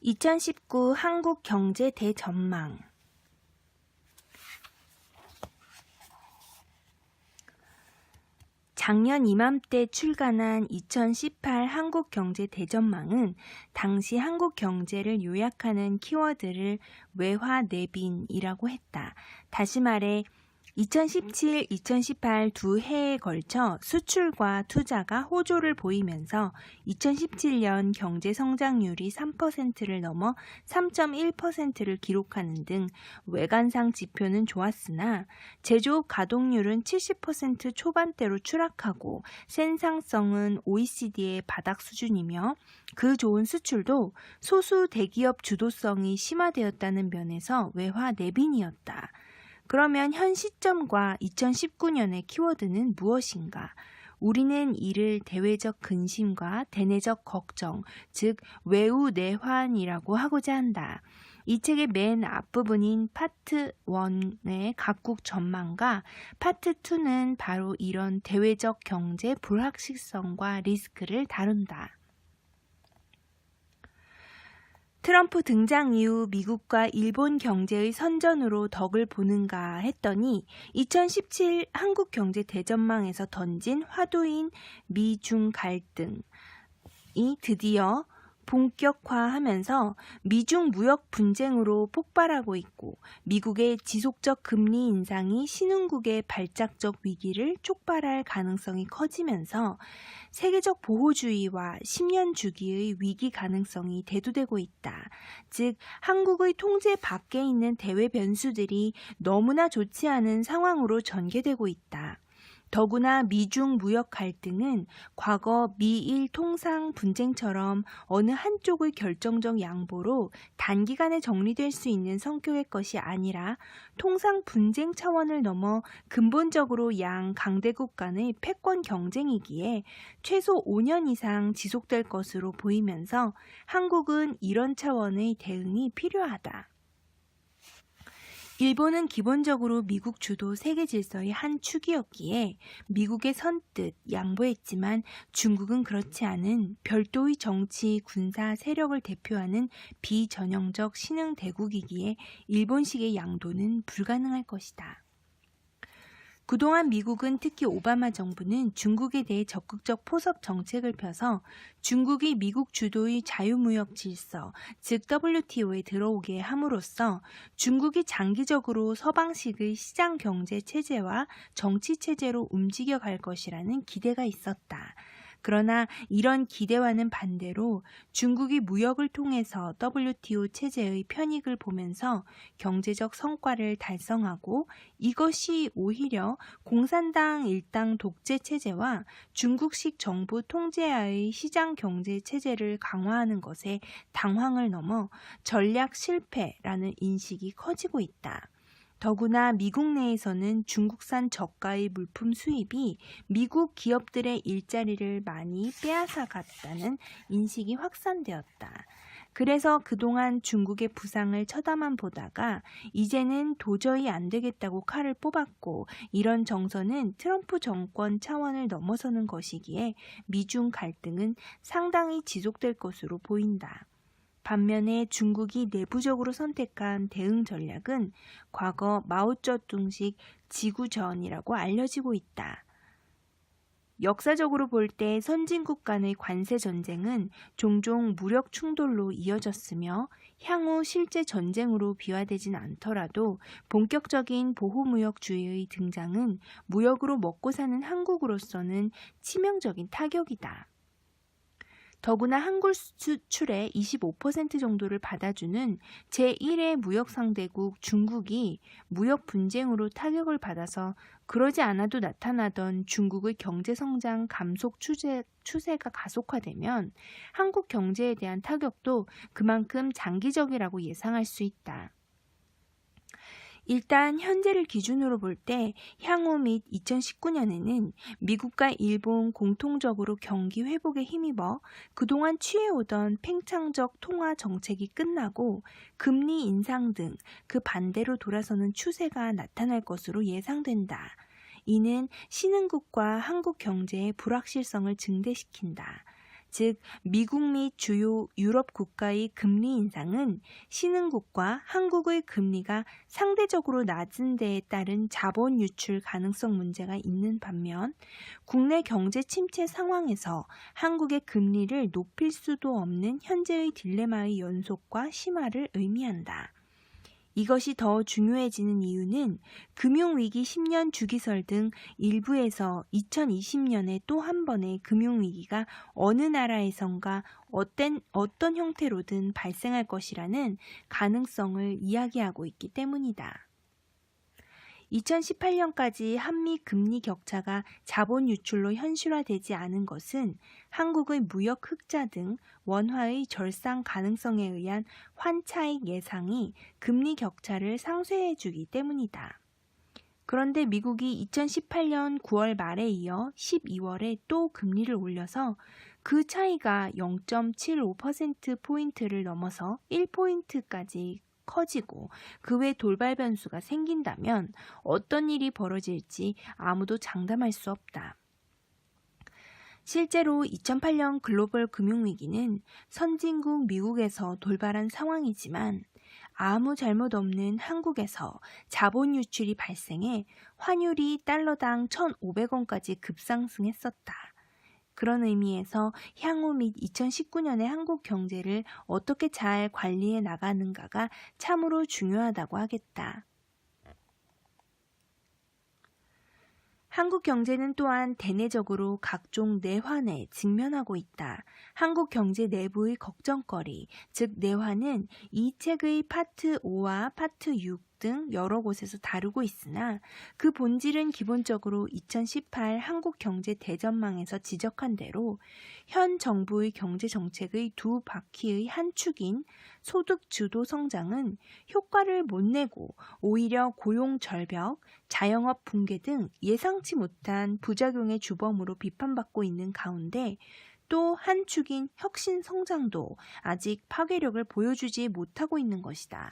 2019 한국 경제 대전망. 작년 이맘때 출간한 2018 한국 경제 대전망은 당시 한국 경제를 요약하는 키워드를 외화 내빈이라고 했다. 다시 말해 2017, 2018 두 해에 걸쳐 수출과 투자가 호조를 보이면서 2017년 경제 성장률이 3%를 넘어 3.1%를 기록하는 등 외관상 지표는 좋았으나 제조업 가동률은 70% 초반대로 추락하고 생산성은 OECD의 바닥 수준이며 그 좋은 수출도 소수 대기업 주도성이 심화되었다는 면에서 외화 내빈이었다. 그러면 현 시점과 2019년의 키워드는 무엇인가? 우리는 이를 대외적 근심과 대내적 걱정, 즉 외우 내환이라고 하고자 한다. 이 책의 맨 앞부분인 파트 1의 각국 전망과 파트 2는 바로 이런 대외적 경제 불확실성과 리스크를 다룬다. 트럼프 등장 이후 미국과 일본 경제의 선전으로 덕을 보는가 했더니 2017 한국 경제 대전망에서 던진 화두인 미중 갈등이 드디어 본격화하면서 미중 무역 분쟁으로 폭발하고 있고 미국의 지속적 금리 인상이 신흥국의 발작적 위기를 촉발할 가능성이 커지면서 세계적 보호주의와 10년 주기의 위기 가능성이 대두되고 있다. 즉 한국의 통제 밖에 있는 대외 변수들이 너무나 좋지 않은 상황으로 전개되고 있다. 더구나 미중 무역 갈등은 과거 미일 통상 분쟁처럼 어느 한쪽의 결정적 양보로 단기간에 정리될 수 있는 성격의 것이 아니라 통상 분쟁 차원을 넘어 근본적으로 양 강대국 간의 패권 경쟁이기에 최소 5년 이상 지속될 것으로 보이면서 한국은 이런 차원의 대응이 필요하다. 일본은 기본적으로 미국 주도 세계 질서의 한 축이었기에 미국의 선뜻 양보했지만 중국은 그렇지 않은 별도의 정치, 군사 세력을 대표하는 비전형적 신흥 대국이기에 일본식의 양도는 불가능할 것이다. 그동안 미국은 특히 오바마 정부는 중국에 대해 적극적 포섭 정책을 펴서 중국이 미국 주도의 자유무역 질서, 즉 WTO에 들어오게 함으로써 중국이 장기적으로 서방식의 시장 경제 체제와 정치 체제로 움직여 갈 것이라는 기대가 있었다. 그러나 이런 기대와는 반대로 중국이 무역을 통해서 WTO 체제의 편익을 보면서 경제적 성과를 달성하고 이것이 오히려 공산당 일당 독재 체제와 중국식 정부 통제하의 시장 경제 체제를 강화하는 것에 당황을 넘어 전략 실패라는 인식이 커지고 있다. 더구나 미국 내에서는 중국산 저가의 물품 수입이 미국 기업들의 일자리를 많이 빼앗아갔다는 인식이 확산되었다. 그래서 그동안 중국의 부상을 쳐다만 보다가 이제는 도저히 안 되겠다고 칼을 뽑았고 이런 정서는 트럼프 정권 차원을 넘어서는 것이기에 미중 갈등은 상당히 지속될 것으로 보인다. 반면에 중국이 내부적으로 선택한 대응 전략은 과거 마오쩌둥식 지구전이라고 알려지고 있다. 역사적으로 볼 때 선진국 간의 관세 전쟁은 종종 무력 충돌로 이어졌으며 향후 실제 전쟁으로 비화되진 않더라도 본격적인 보호무역주의의 등장은 무역으로 먹고 사는 한국으로서는 치명적인 타격이다. 더구나 한국 수출의 25% 정도를 받아주는 제1의 무역 상대국 중국이 무역 분쟁으로 타격을 받아서 그러지 않아도 나타나던 중국의 경제성장 감속 추세가 가속화되면 한국 경제에 대한 타격도 그만큼 장기적이라고 예상할 수 있다. 일단 현재를 기준으로 볼 때 향후 및 2019년에는 미국과 일본 공통적으로 경기 회복에 힘입어 그동안 취해오던 팽창적 통화 정책이 끝나고 금리 인상 등 그 반대로 돌아서는 추세가 나타날 것으로 예상된다. 이는 신흥국과 한국 경제의 불확실성을 증대시킨다. 즉 미국 및 주요 유럽 국가의 금리 인상은 신흥국과 한국의 금리가 상대적으로 낮은 데에 따른 자본 유출 가능성 문제가 있는 반면 국내 경제 침체 상황에서 한국의 금리를 높일 수도 없는 현재의 딜레마의 연속과 심화를 의미한다. 이것이 더 중요해지는 이유는 금융위기 10년 주기설 등 일부에서 2020년에 또 한 번의 금융위기가 어느 나라에선가 어떤 형태로든 발생할 것이라는 가능성을 이야기하고 있기 때문이다. 2018년까지 한미 금리 격차가 자본 유출로 현실화되지 않은 것은 한국의 무역 흑자 등 원화의 절상 가능성에 의한 환차익 예상이 금리 격차를 상쇄해주기 때문이다. 그런데 미국이 2018년 9월 말에 이어 12월에 또 금리를 올려서 그 차이가 0.75%포인트를 넘어서 1포인트까지 커지고 그 외 돌발 변수가 생긴다면 어떤 일이 벌어질지 아무도 장담할 수 없다. 실제로 2008년 글로벌 금융위기는 선진국 미국에서 돌발한 상황이지만 아무 잘못 없는 한국에서 자본 유출이 발생해 환율이 달러당 1,500원까지 급상승했었다. 그런 의미에서 향후 및 2019년의 한국 경제를 어떻게 잘 관리해 나가는가가 참으로 중요하다고 하겠다. 한국 경제는 또한 대내적으로 각종 내환에 직면하고 있다. 한국 경제 내부의 걱정거리, 즉 내환은 이 책의 파트 5와 파트 6 등 여러 곳에서 다루고 있으나 그 본질은 기본적으로 2018 한국 경제 대전망에서 지적한 대로 현 정부의 경제 정책의 두 바퀴의 한 축인 소득 주도 성장은 효과를 못 내고 오히려 고용 절벽, 자영업 붕괴 등 예상치 못한 부작용의 주범으로 비판받고 있는 가운데 또 한 축인 혁신 성장도 아직 파괴력을 보여주지 못하고 있는 것이다.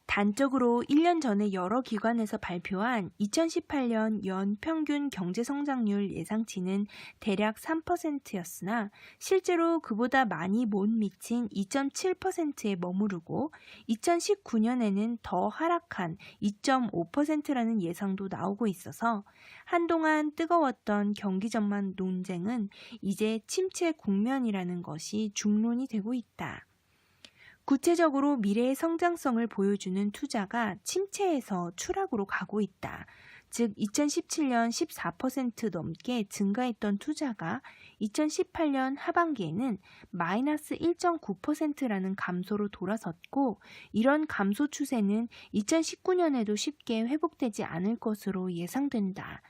단적으로 1년 전에 여러 기관에서 발표한 2018년 연 평균 경제성장률 예상치는 대략 3%였으나 실제로 그보다 많이 못 미친 2.7%에 머무르고 2019년에는 더 하락한 2.5%라는 예상도 나오고 있어서 한동안 뜨거웠던 경기 전망 논쟁은 이제 침체 국면이라는 것이 중론이 되고 있다. 구체적으로 미래의 성장성을 보여주는 투자가 침체에서 추락으로 가고 있다. 즉 2017년 14% 넘게 증가했던 투자가 2018년 하반기에는 마이너스 1.9%라는 감소로 돌아섰고 이런 감소 추세는 2019년에도 쉽게 회복되지 않을 것으로 예상된다.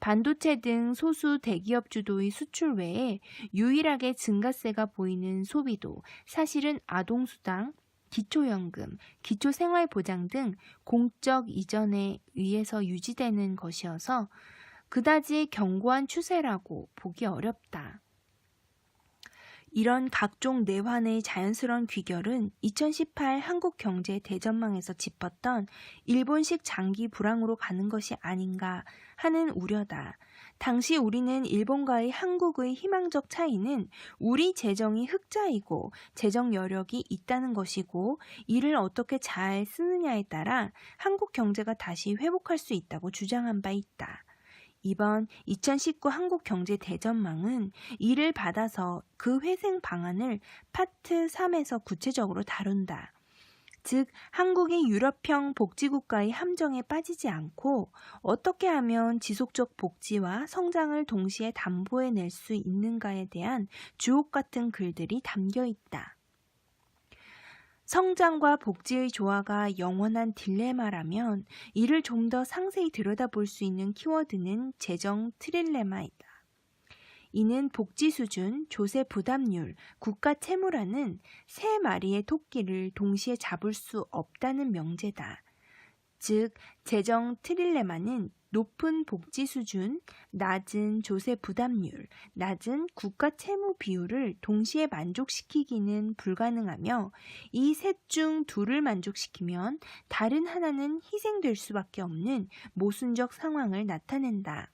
반도체 등 소수 대기업 주도의 수출 외에 유일하게 증가세가 보이는 소비도 사실은 아동수당, 기초연금, 기초생활보장 등 공적 이전에 의해서 유지되는 것이어서 그다지 견고한 추세라고 보기 어렵다. 이런 각종 내환의 자연스러운 귀결은 2018 한국 경제 대전망에서 짚었던 일본식 장기 불황으로 가는 것이 아닌가 하는 우려다. 당시 우리는 일본과의 한국의 희망적 차이는 우리 재정이 흑자이고 재정 여력이 있다는 것이고 이를 어떻게 잘 쓰느냐에 따라 한국 경제가 다시 회복할 수 있다고 주장한 바 있다. 이번 2019 한국 경제 대전망은 이를 받아서 그 회생 방안을 파트 3에서 구체적으로 다룬다. 즉 한국이 유럽형 복지국가의 함정에 빠지지 않고 어떻게 하면 지속적 복지와 성장을 동시에 담보해낼 수 있는가에 대한 주옥 같은 글들이 담겨 있다. 성장과 복지의 조화가 영원한 딜레마라면 이를 좀 더 상세히 들여다볼 수 있는 키워드는 재정 트릴레마이다. 이는 복지 수준, 조세 부담률, 국가 채무라는 세 마리의 토끼를 동시에 잡을 수 없다는 명제다. 즉, 재정 트릴레마는 높은 복지 수준, 낮은 조세 부담률, 낮은 국가 채무 비율을 동시에 만족시키기는 불가능하며 이 셋 중 둘을 만족시키면 다른 하나는 희생될 수밖에 없는 모순적 상황을 나타낸다.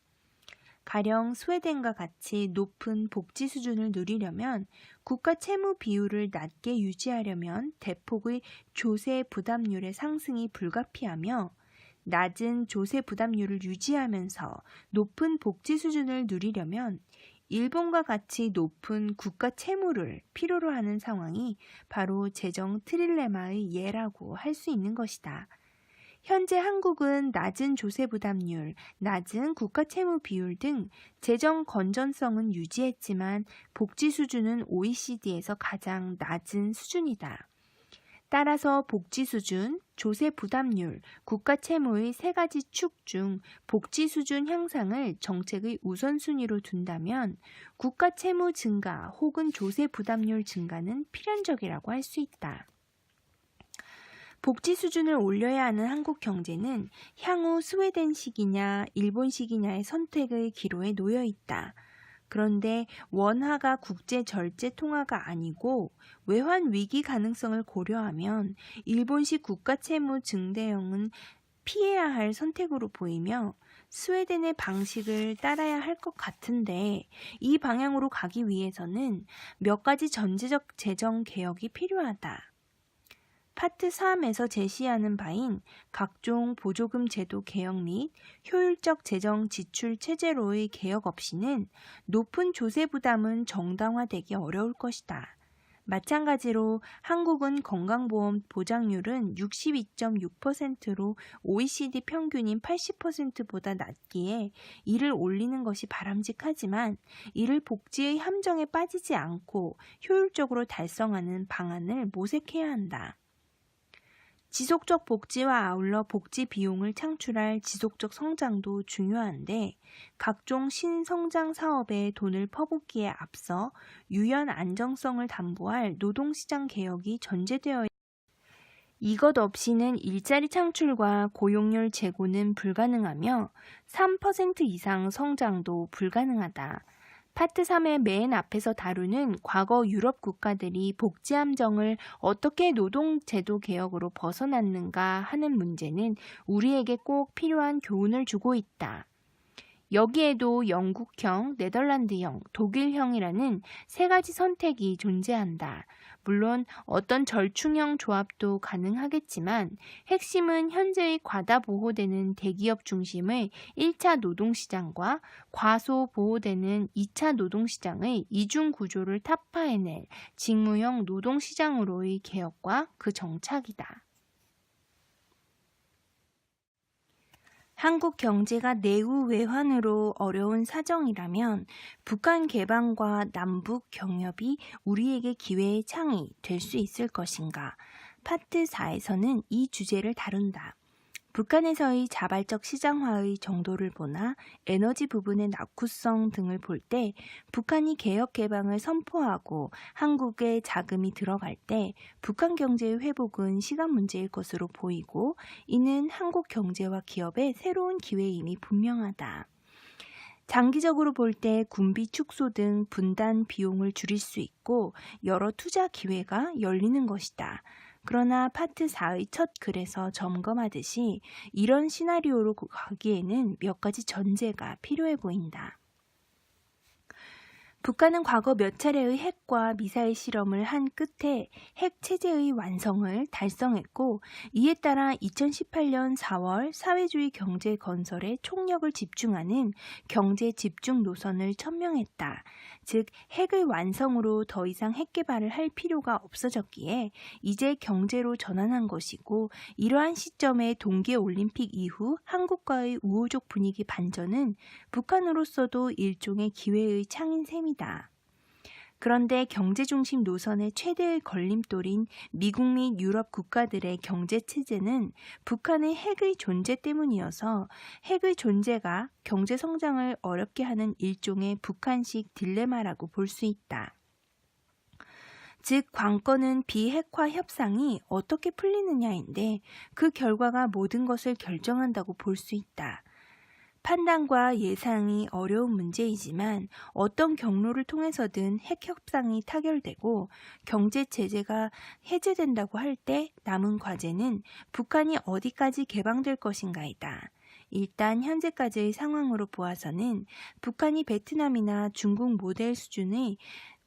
가령 스웨덴과 같이 높은 복지 수준을 누리려면 국가 채무 비율을 낮게 유지하려면 대폭의 조세 부담률의 상승이 불가피하며 낮은 조세 부담률을 유지하면서 높은 복지 수준을 누리려면 일본과 같이 높은 국가 채무를 필요로 하는 상황이 바로 재정 트릴레마의 예라고 할 수 있는 것이다. 현재 한국은 낮은 조세 부담률, 낮은 국가 채무 비율 등 재정 건전성은 유지했지만 복지 수준은 OECD에서 가장 낮은 수준이다. 따라서 복지 수준, 조세 부담률, 국가 채무의 세 가지 축 중 복지 수준 향상을 정책의 우선순위로 둔다면 국가 채무 증가 혹은 조세 부담률 증가는 필연적이라고 할 수 있다. 복지 수준을 올려야 하는 한국 경제는 향후 스웨덴식이냐 일본식이냐의 선택의 기로에 놓여 있다. 그런데 원화가 국제 절제 통화가 아니고 외환 위기 가능성을 고려하면 일본식 국가 채무 증대형은 피해야 할 선택으로 보이며 스웨덴의 방식을 따라야 할 것 같은데 이 방향으로 가기 위해서는 몇 가지 전제적 재정 개혁이 필요하다. 파트 3에서 제시하는 바인 각종 보조금 제도 개혁 및 효율적 재정 지출 체제로의 개혁 없이는 높은 조세 부담은 정당화되기 어려울 것이다. 마찬가지로 한국은 건강보험 보장률은 62.6%로 OECD 평균인 80%보다 낮기에 이를 올리는 것이 바람직하지만 이를 복지의 함정에 빠지지 않고 효율적으로 달성하는 방안을 모색해야 한다. 지속적 복지와 아울러 복지 비용을 창출할 지속적 성장도 중요한데 각종 신성장 사업에 돈을 퍼붓기에 앞서 유연 안정성을 담보할 노동시장 개혁이 전제되어 이것 없이는 일자리 창출과 고용률 제고는 불가능하며 3% 이상 성장도 불가능하다. 파트 3의 맨 앞에서 다루는 과거 유럽 국가들이 복지 함정을 어떻게 노동제도 개혁으로 벗어났는가 하는 문제는 우리에게 꼭 필요한 교훈을 주고 있다. 여기에도 영국형, 네덜란드형, 독일형이라는 세 가지 선택이 존재한다. 물론 어떤 절충형 조합도 가능하겠지만 핵심은 현재의 과다 보호되는 대기업 중심의 1차 노동시장과 과소 보호되는 2차 노동시장의 이중 구조를 타파해낼 직무형 노동시장으로의 개혁과 그 정착이다. 한국 경제가 내후 외환으로 어려운 사정이라면 북한 개방과 남북 경협이 우리에게 기회의 창이 될 수 있을 것인가? 파트 4에서는 이 주제를 다룬다. 북한에서의 자발적 시장화의 정도를 보나 에너지 부분의 낙후성 등을 볼 때 북한이 개혁 개방을 선포하고 한국에 자금이 들어갈 때 북한 경제의 회복은 시간 문제일 것으로 보이고 이는 한국 경제와 기업의 새로운 기회임이 분명하다. 장기적으로 볼 때 군비 축소 등 분단 비용을 줄일 수 있고 여러 투자 기회가 열리는 것이다. 그러나 파트 4의 첫 글에서 점검하듯이 이런 시나리오로 가기에는 몇 가지 전제가 필요해 보인다. 북한은 과거 몇 차례의 핵과 미사일 실험을 한 끝에 핵 체제의 완성을 달성했고 이에 따라 2018년 4월 사회주의 경제 건설에 총력을 집중하는 경제 집중 노선을 천명했다. 즉 핵의 완성으로 더 이상 핵 개발을 할 필요가 없어졌기에 이제 경제로 전환한 것이고 이러한 시점에 동계올림픽 이후 한국과의 우호적 분위기 반전은 북한으로서도 일종의 기회의 창인 셈이다. 그런데 경제중심 노선의 최대의 걸림돌인 미국 및 유럽 국가들의 경제체제는 북한의 핵의 존재 때문이어서 핵의 존재가 경제성장을 어렵게 하는 일종의 북한식 딜레마라고 볼 수 있다. 즉 관건은 비핵화 협상이 어떻게 풀리느냐인데 그 결과가 모든 것을 결정한다고 볼 수 있다. 판단과 예상이 어려운 문제이지만 어떤 경로를 통해서든 핵 협상이 타결되고 경제 제재가 해제된다고 할 때 남은 과제는 북한이 어디까지 개방될 것인가이다. 일단 현재까지의 상황으로 보아서는 북한이 베트남이나 중국 모델 수준의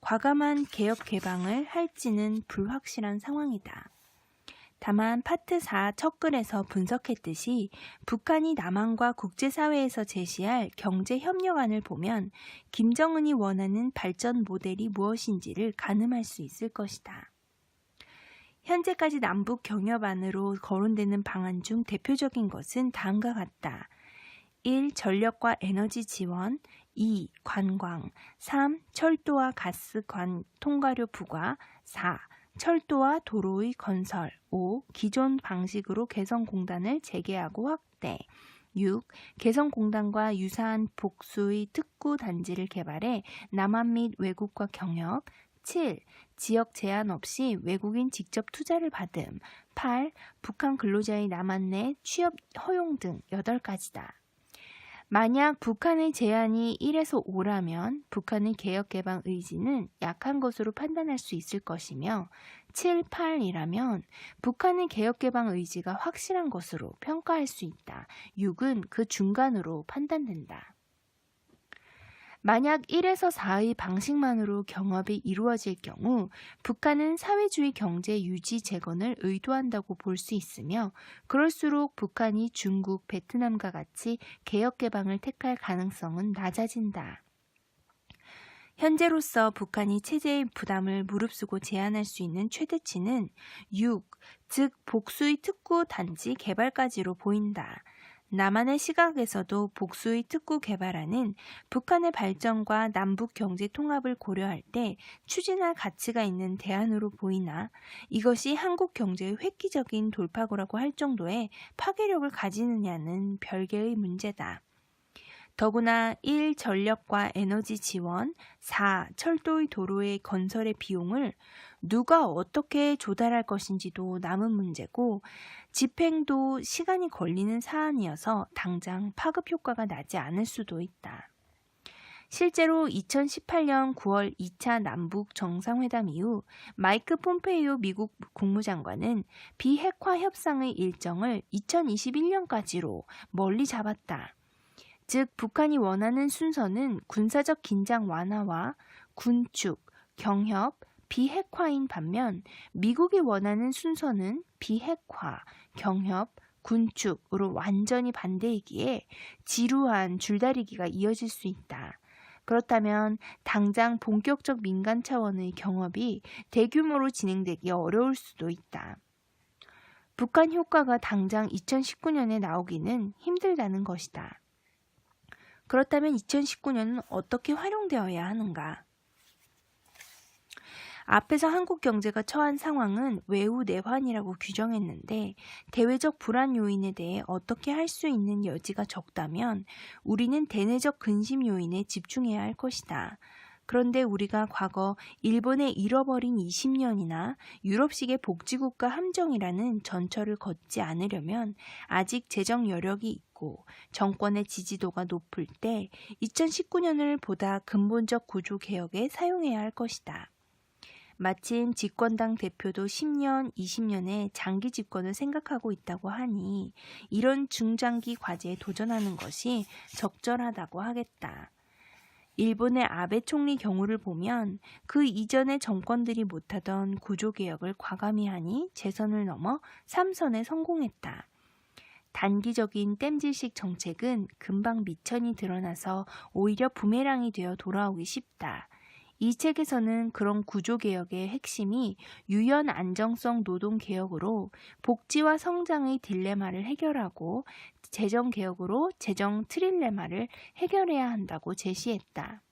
과감한 개혁 개방을 할지는 불확실한 상황이다. 다만 파트 4 첫 글에서 분석했듯이 북한이 남한과 국제사회에서 제시할 경제협력안을 보면 김정은이 원하는 발전 모델이 무엇인지를 가늠할 수 있을 것이다. 현재까지 남북 경협안으로 거론되는 방안 중 대표적인 것은 다음과 같다. 1. 전력과 에너지 지원, 2. 관광, 3. 철도와 가스 통과료 부과, 4. 철도와 도로의 건설, 5. 기존 방식으로 개성공단을 재개하고 확대, 6. 개성공단과 유사한 복수의 특구 단지를 개발해 남한 및 외국과 경협, 7. 지역 제한 없이 외국인 직접 투자를 받음, 8. 북한 근로자의 남한 내 취업 허용 등 8가지다. 만약 북한의 제한이 1에서 5라면 북한의 개혁개방 의지는 약한 것으로 판단할 수 있을 것이며 7, 8이라면 북한의 개혁개방 의지가 확실한 것으로 평가할 수 있다. 6은 그 중간으로 판단된다. 만약 1에서 4의 방식만으로 경협이 이루어질 경우 북한은 사회주의 경제 유지 재건을 의도한다고 볼 수 있으며 그럴수록 북한이 중국, 베트남과 같이 개혁 개방을 택할 가능성은 낮아진다. 현재로서 북한이 체제의 부담을 무릅쓰고 제한할 수 있는 최대치는 6, 즉 복수의 특구 단지 개발까지로 보인다. 남한의 시각에서도 복수의 특구 개발안은 북한의 발전과 남북 경제 통합을 고려할 때 추진할 가치가 있는 대안으로 보이나 이것이 한국 경제의 획기적인 돌파구라고 할 정도의 파괴력을 가지느냐는 별개의 문제다. 더구나 1. 전력과 에너지 지원, 4. 철도의 도로의 건설의 비용을 누가 어떻게 조달할 것인지도 남은 문제고 집행도 시간이 걸리는 사안이어서 당장 파급 효과가 나지 않을 수도 있다. 실제로 2018년 9월 2차 남북 정상회담 이후 마이크 폼페이오 미국 국무장관은 비핵화 협상의 일정을 2021년까지로 멀리 잡았다. 즉 북한이 원하는 순서는 군사적 긴장 완화와 군축, 경협, 비핵화인 반면 미국이 원하는 순서는 비핵화, 경협, 군축으로 완전히 반대이기에 지루한 줄다리기가 이어질 수 있다. 그렇다면 당장 본격적 민간 차원의 경협이 대규모로 진행되기 어려울 수도 있다. 북한 효과가 당장 2019년에 나오기는 힘들다는 것이다. 그렇다면 2019년은 어떻게 활용되어야 하는가? 앞에서 한국 경제가 처한 상황은 외우 내환이라고 규정했는데 대외적 불안 요인에 대해 어떻게 할 수 있는 여지가 적다면 우리는 대내적 근심 요인에 집중해야 할 것이다. 그런데 우리가 과거 일본의 잃어버린 20년이나 유럽식의 복지국가 함정이라는 전철을 걷지 않으려면 아직 재정 여력이 있고 정권의 지지도가 높을 때 2019년을 보다 근본적 구조 개혁에 사용해야 할 것이다. 마침 집권당 대표도 10년, 20년의 장기 집권을 생각하고 있다고 하니 이런 중장기 과제에 도전하는 것이 적절하다고 하겠다. 일본의 아베 총리 경우를 보면 그 이전의 정권들이 못하던 구조개혁을 과감히 하니 재선을 넘어 3선에 성공했다. 단기적인 땜질식 정책은 금방 미천이 드러나서 오히려 부메랑이 되어 돌아오기 쉽다. 이 책에서는 그런 구조개혁의 핵심이 유연 안정성 노동개혁으로 복지와 성장의 딜레마를 해결하고 재정개혁으로 재정 트릴레마를 해결해야 한다고 제시했다.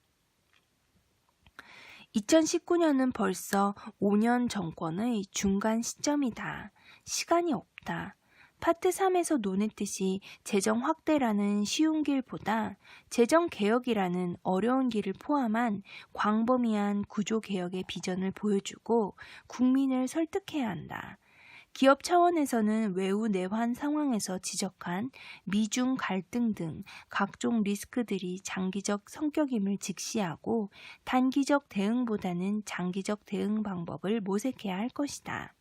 2019년은 벌써 5년 정권의 중간 시점이다. 시간이 없다. 파트 3에서 논했듯이 재정 확대라는 쉬운 길보다 재정 개혁이라는 어려운 길을 포함한 광범위한 구조 개혁의 비전을 보여주고 국민을 설득해야 한다. 기업 차원에서는 외우 내환 상황에서 지적한 미중 갈등 등 각종 리스크들이 장기적 성격임을 직시하고 단기적 대응보다는 장기적 대응 방법을 모색해야 할 것이다.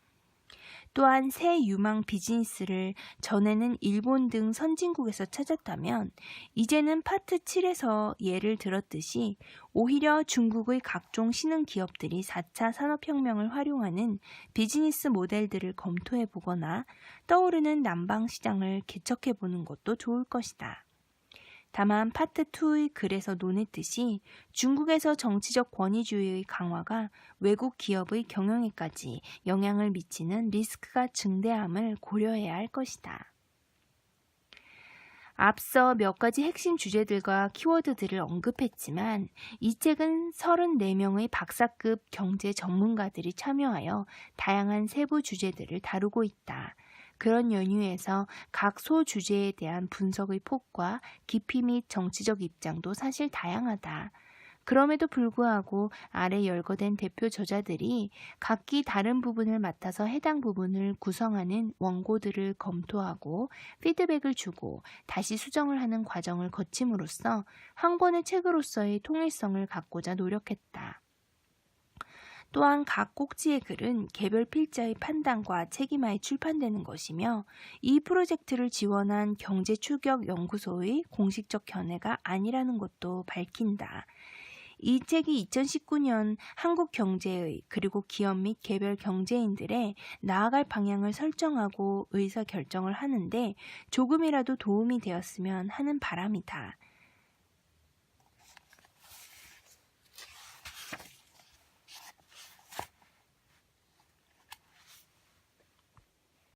또한 새 유망 비즈니스를 전에는 일본 등 선진국에서 찾았다면 이제는 파트 7에서 예를 들었듯이 오히려 중국의 각종 신흥 기업들이 4차 산업혁명을 활용하는 비즈니스 모델들을 검토해 보거나 떠오르는 남방 시장을 개척해 보는 것도 좋을 것이다. 다만 파트 2의 글에서 논했듯이 중국에서 정치적 권위주의의 강화가 외국 기업의 경영에까지 영향을 미치는 리스크가 증대함을 고려해야 할 것이다. 앞서 몇 가지 핵심 주제들과 키워드들을 언급했지만 이 책은 34명의 박사급 경제 전문가들이 참여하여 다양한 세부 주제들을 다루고 있다. 그런 연유에서 각 소주제에 대한 분석의 폭과 깊이 및 정치적 입장도 사실 다양하다. 그럼에도 불구하고 아래 열거된 대표 저자들이 각기 다른 부분을 맡아서 해당 부분을 구성하는 원고들을 검토하고 피드백을 주고 다시 수정을 하는 과정을 거침으로써 한 권의 책으로서의 통일성을 갖고자 노력했다. 또한 각 꼭지의 글은 개별 필자의 판단과 책임하에 출판되는 것이며 이 프로젝트를 지원한 경제추격연구소의 공식적 견해가 아니라는 것도 밝힌다. 이 책이 2019년 한국 경제의 그리고 기업 및 개별 경제인들의 나아갈 방향을 설정하고 의사결정을 하는데 조금이라도 도움이 되었으면 하는 바람이다.